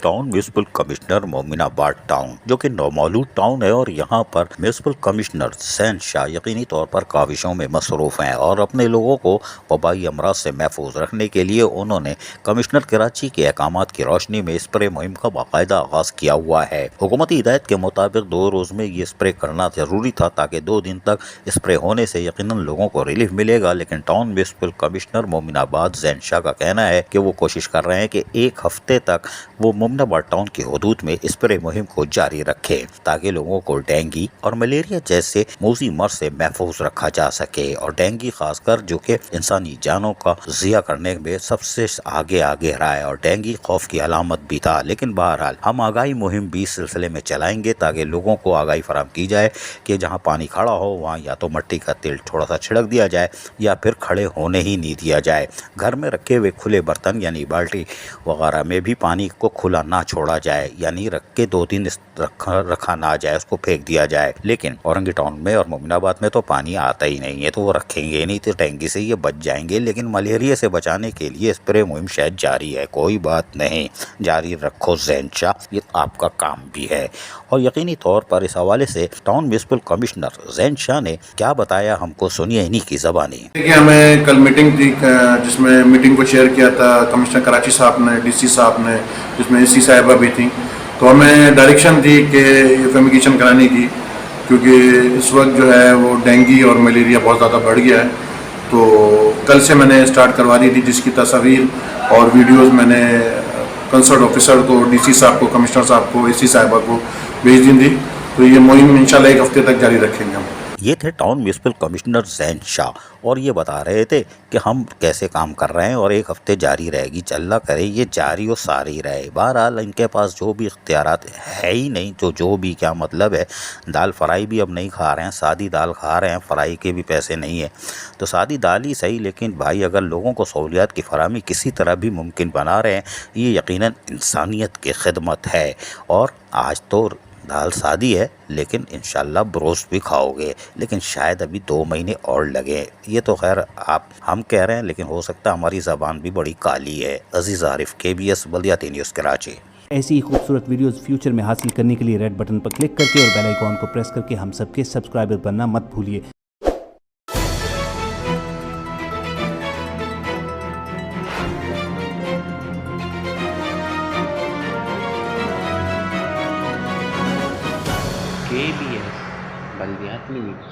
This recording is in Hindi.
Town municipal commissioner Mominabad town, जो कि नौमौलूद टाउन है और यहाँ पर म्यूनिसिपल कमिश्नर ज़ैन शाह यकीनी तौर पर काविशों में मसरूफ़ हैं और अपने लोगों को वबाई अमराज से महफूज रखने के लिए उन्होंने कमिश्नर कराची के अहकामात की रोशनी में स्प्रे मुहिम का बाकायदा आगाज किया हुआ है। हुकूमती हिदायत के मुताबिक 2 रोज में ये स्प्रे करना जरूरी था ताकि 2 दिन तक स्प्रे होने से यकीनन लोगों को रिलीफ मिलेगा, लेकिन टाउन म्यूनिसिपल कमिश्नर मोमिनाबाद ज़ैन शाह का कहना है कि वो कोशिश कर रहे हैं कि 1 हफ्ते तक वो मोमिनाबाद टाउन की हदूद में स्प्रे मुहिम को जारी रखे ताकि लोगों को डेंगू और मलेरिया जैसे मौजी मर्ज से महफूज रखा जा सके। और डेंगू खासकर जो कि इंसानी जानों का जिया करने में सबसे आगे रहा है और डेंगू खौफ की अलामत भी था। लेकिन बहरहाल हम आगाही मुहिम भी इस सिलसिले में चलाएंगे ताकि लोगों को आगाही फराहम की जाए कि जहाँ पानी खड़ा हो वहाँ या तो मिट्टी का तेल थोड़ा सा छिड़क दिया जाए या फिर खड़े होने ही नहीं दिया जाए। घर में रखे हुए खुले बर्तन यानी बाल्टी वगैरह में भी पानी को खुला ना छोड़ा जाए, यानी रख के 2 दिन रखा ना जाए, उसको फेंक दिया जाए। लेकिन औरंगी टाउन में और मोमिनाबाद में तो पानी आता ही नहीं है तो वो रखेंगे नहीं, तो डेंगू से ये बच जाएंगे। लेकिन मलेरिया से बचाने के लिए स्प्रे मुहिम शायद जारी है। कोई बात नहीं, जारी रखो ज़ैन शाह, ये आपका काम भी है। और यकीनी तौर पर इस हवाले से टाउन म्यूनिसिपल कमिश्नर ज़ैन शाह ने क्या बताया हमको सुनिए इन्हीं की ज़बानी। देखिए, हमें कल मीटिंग थी जिसमें मीटिंग को चेयर किया था कमिश्नर कराची साहब ने, डीसी साहब ने, जिसमें एसी साहिबा भी थी। तो हमें डायरेक्शन थी कि ये फ्यूमिगेशन कराने की, क्योंकि इस वक्त जो है वो डेंगू और मलेरिया बहुत ज़्यादा बढ़ गया है। तो कल से मैंने स्टार्ट करवा दी थी, जिसकी तस्वीर और वीडियोस मैंने कंसर्न ऑफिसर को, डीसी साहब को, कमिश्नर साहब को, एसी साहिबा को भेज दी थी। तो ये मुहिम इंशाल्लाह 1 हफ्ते तक जारी रखेंगे हम। ये थे टाउन म्यूनिसिपल कमिश्नर ज़ैन शाह और ये बता रहे थे कि हम कैसे काम कर रहे हैं और 1 हफ्ते जारी रहेगी। चल्ला करे ये जारी और सारी रहे। बहरहाल इनके पास जो भी इख्तियारात है ही नहीं, तो जो भी क्या मतलब है, दाल फ्राई भी अब नहीं खा रहे हैं, सादी दाल खा रहे हैं, फ्राई के भी पैसे नहीं है तो सादी दाल ही सही। लेकिन भाई अगर लोगों को सहूलियात की फराहमी किसी तरह भी मुमकिन बना रहे हैं, ये यकीनन इंसानियत की खिदमत है। और आज तो दाल सादी है लेकिन इंशाल्लाह ब्रोस्ट भी खाओगे, लेकिन शायद अभी 2 महीने और लगे। ये तो खैर हम कह रहे हैं, लेकिन हो सकता है हमारी ज़बान भी बड़ी काली है। अजीज़ आरिफ, KBS बल्दियाती न्यूज़ कराची। ऐसी ही खूबसूरत वीडियोस फ्यूचर में हासिल करने के लिए रेड बटन पर क्लिक करके और बेल आइकॉन को प्रेस करके हम सबके सब्सक्राइबर बनना मत भूलिए। KBS बल्दियाती न्यूज़।